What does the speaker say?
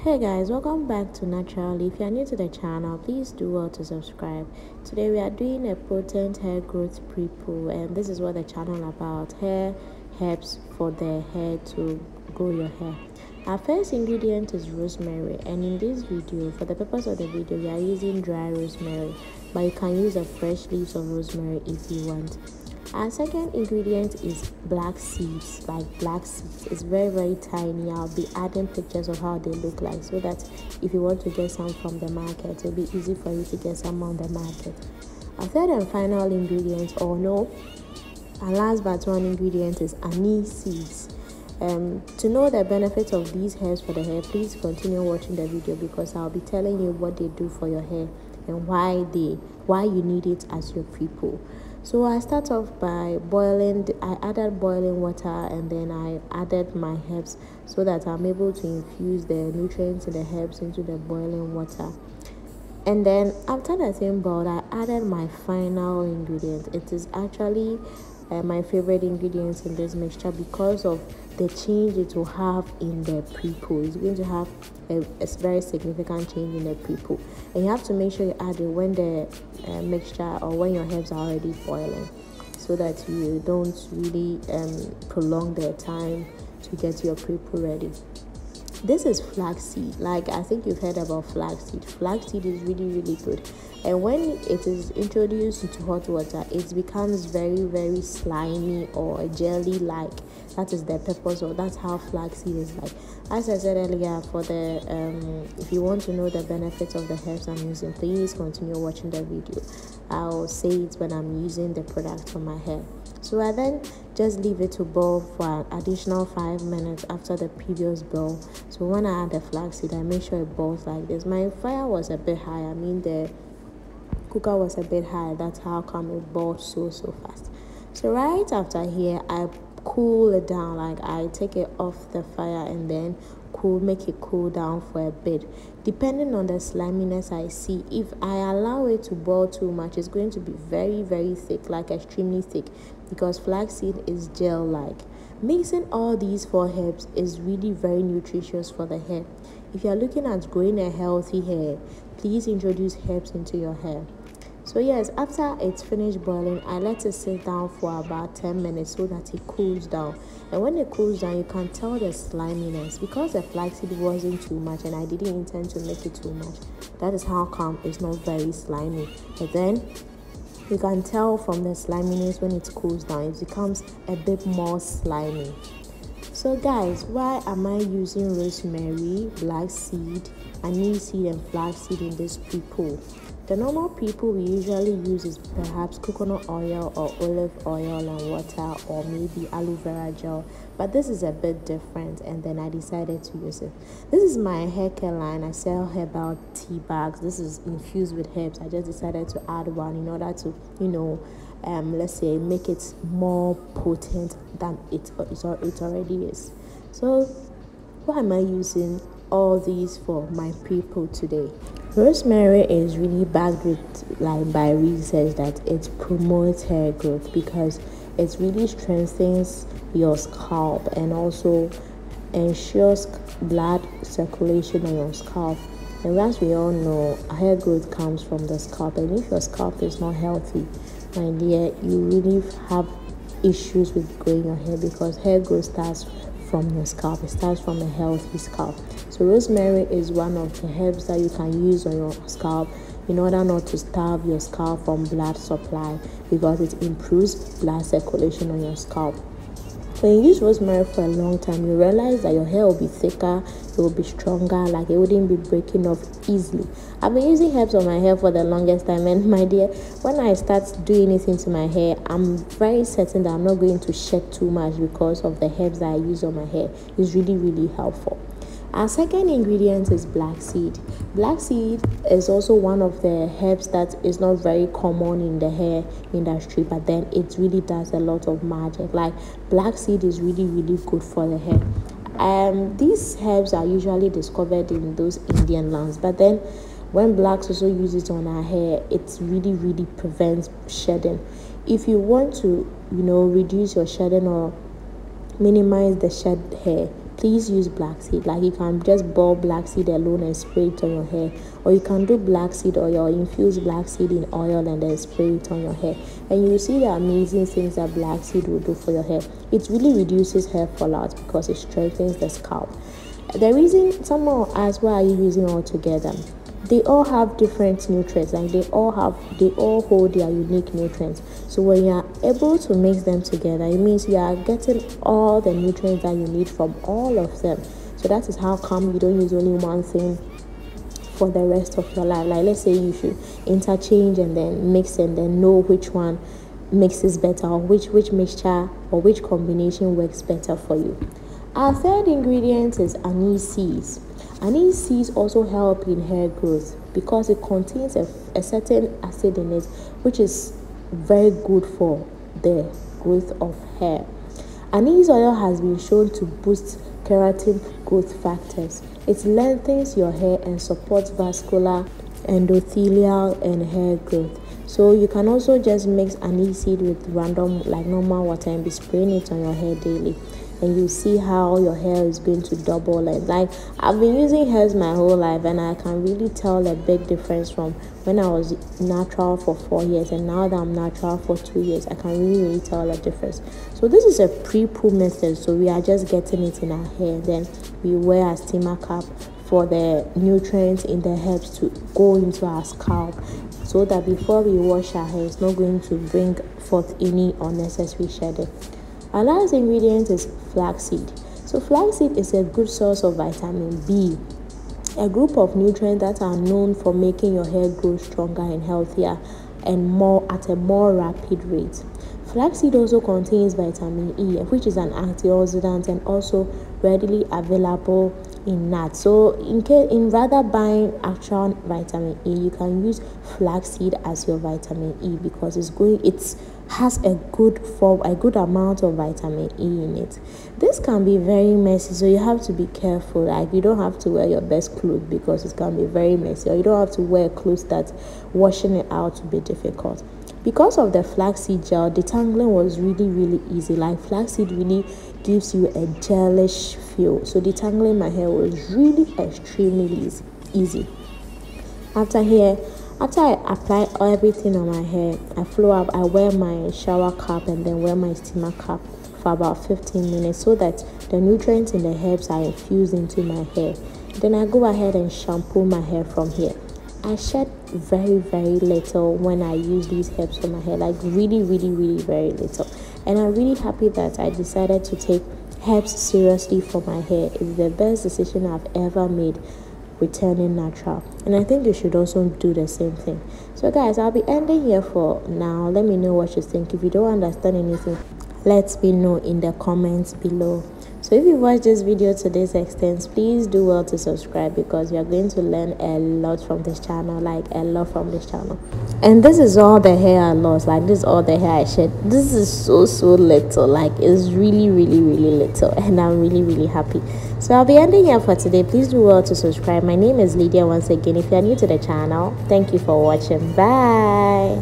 Hey guys, welcome back to NaturalLee. If you are new to the channel, please do well to subscribe. Today we are doing a potent hair growth pre-poo, and this is what the channel about: hair helps for the hair to grow your hair. Our first ingredient is rosemary, and in this video, for the purpose of the video, we are using dry rosemary, but you can use the fresh leaves of rosemary if you want. Our second ingredient is black seeds, It's very tiny. I'll be adding pictures of how they look like, so that if you want to get some from the market, it'll be easy for you to get some on the market. Our third and final ingredient, our last but one ingredient, is anise seeds. To know the benefits of these herbs for the hair, please continue watching the video, because I'll be telling you what they do for your hair and why you need it as your pre-poo. So I start off by boiling. I added boiling water, and then I added my herbs so that I'm able to infuse the nutrients in the herbs into the boiling water. And then after the thing boiled, I added my final ingredient. It is actually my favorite ingredients in this mixture because of the change it will have in the pre-poo. It's going to have a very significant change in the pre-poo, and you have to make sure you add it when the mixture or when your herbs are already boiling, so that you don't really prolong the time to get your pre-poo ready. This is flaxseed. I think you've heard about flaxseed. Flaxseed is really good, and when it is introduced into hot water, it becomes very slimy or jelly like. That is the purpose, or that's how flaxseed is like. As I said earlier, for the if you want to know the benefits of the herbs I'm using, please continue watching the video. I'll say it when I'm using the product on my hair. So I then just leave it to boil for an additional 5 minutes after the previous boil. So when I add the flaxseed, I make sure it boils like this. My fire was a bit high. The cooker was a bit high. That's how come it boiled so fast. So right after here, I cool it down. I take it off the fire and then make it cool down for a bit, depending on the sliminess I see. If I allow it to boil too much, it's going to be very thick, extremely thick, because flaxseed is gel like. Mixing all these 4 herbs is really very nutritious for the hair. If you are looking at growing a healthy hair, please introduce herbs into your hair. So yes, after it's finished boiling, I let it sit down for about 10 minutes so that it cools down. And when it cools down, you can tell the sliminess, because the flaxseed wasn't too much and I didn't intend to make it too much. That is how come it's not very slimy. But then you can tell from the sliminess when it cools down, it becomes a bit more slimy. So guys, why am I using rosemary, black seed, anise seed and flaxseed in this pre-poo? The normal pre-poo we usually use is perhaps coconut oil or olive oil and water, or maybe aloe vera gel, but this is a bit different, and then I decided to use it. This is my hair care line. I sell herbal tea bags. This is infused with herbs. I just decided to add one in order to, let's say, make it more potent than it already is. So why am I using all these for my pre-poo today? Rosemary is really backed with by research that it promotes hair growth, because it really strengthens your scalp and also ensures blood circulation on your scalp. And as we all know, hair growth comes from the scalp, and if your scalp is not healthy, my dear, you really have issues with growing your hair, because hair growth starts from your scalp. It starts from a healthy scalp. So rosemary is one of the herbs that you can use on your scalp in order not to starve your scalp from blood supply, because it improves blood circulation on your scalp. When you use rosemary for a long time, you realize that your hair will be thicker, it will be stronger, it wouldn't be breaking off easily. I've been using herbs on my hair for the longest time, and my dear, when I start doing anything to my hair, I'm very certain that I'm not going to shed too much because of the herbs that I use on my hair. It's really helpful. Our second ingredient is black seed. Black seed is also one of the herbs that is not very common in the hair industry, but then it really does a lot of magic. Black seed is really good for the hair. These herbs are usually discovered in those Indian lands, but then when blacks also use it on our hair, it really prevents shedding. If you want to, reduce your shedding or minimize the shed hair, please use black seed. Like, you can just boil black seed alone and spray it on your hair, or you can do black seed oil, infuse black seed in oil and then spray it on your hair, and you will see the amazing things that black seed will do for your hair. It really reduces hair fallout because it strengthens the scalp. The reason someone asks, why are you using all together? They all have different nutrients, like they all hold their unique nutrients. So when you are able to mix them together, it means you are getting all the nutrients that you need from all of them. So that is how come you don't use only one thing for the rest of your life. Like, let's say you should interchange and then mix and then know which one mixes better, or which mixture or which combination works better for you. Our third ingredient is anise seeds. Anise seeds also help in hair growth because it contains a certain acid in it, which is very good for the growth of hair. Anise oil has been shown to boost keratin growth factors. It lengthens your hair and supports vascular, endothelial, and hair growth. So you can also just mix anise seed with random, like normal water, and be spraying it on your hair daily, and you see how your hair is going to double length. Like, I've been using hairs my whole life, and I can really tell a big difference from when I was natural for 4 years and now that I'm natural for 2 years. I can really tell a difference. So this is a pre-poo method, so we are just getting it in our hair, then we wear a steamer cap for the nutrients in the herbs to go into our scalp, so that before we wash our hair, it's not going to bring forth any unnecessary shedding. Our last ingredient is flaxseed. So flaxseed is a good source of vitamin B, a group of nutrients that are known for making your hair grow stronger and healthier and at a more rapid rate. Flaxseed also contains vitamin E, which is an antioxidant and also readily available in nuts. So in rather buying actual vitamin E, you can use flaxseed as your vitamin E because it has a good amount of vitamin E in it. This can be very messy, so you have to be careful. Like, you don't have to wear your best clothes because it can be very messy, or you don't have to wear clothes that washing it out will be difficult. Because of the flaxseed gel, detangling was really easy. Like, flaxseed really gives you a gelish feel, so detangling my hair was really extremely easy. After I apply everything on my hair, I flow up, I wear my shower cap and then wear my steamer cap for about 15 minutes so that the nutrients in the herbs are infused into my hair. Then I go ahead and shampoo my hair from here. I shed very little when I use these herbs for my hair, like really very little. And I'm really happy that I decided to take herbs seriously for my hair. It's the best decision I've ever made, returning natural, and I think you should also do the same thing. So guys, I'll be ending here for now. Let me know what you think. If you don't understand anything, let me know in the comments below. So if you watched this video to this extent, please do well to subscribe because you are going to learn a lot from this channel, like a lot from this channel. And this is all the hair I lost. Like, this is all the hair I shed. This is so little. Like, it's really little, and I'm really happy. So I'll be ending here for today. Please do well to subscribe. My name is Lydia once again. If you are new to the channel, thank you for watching. Bye.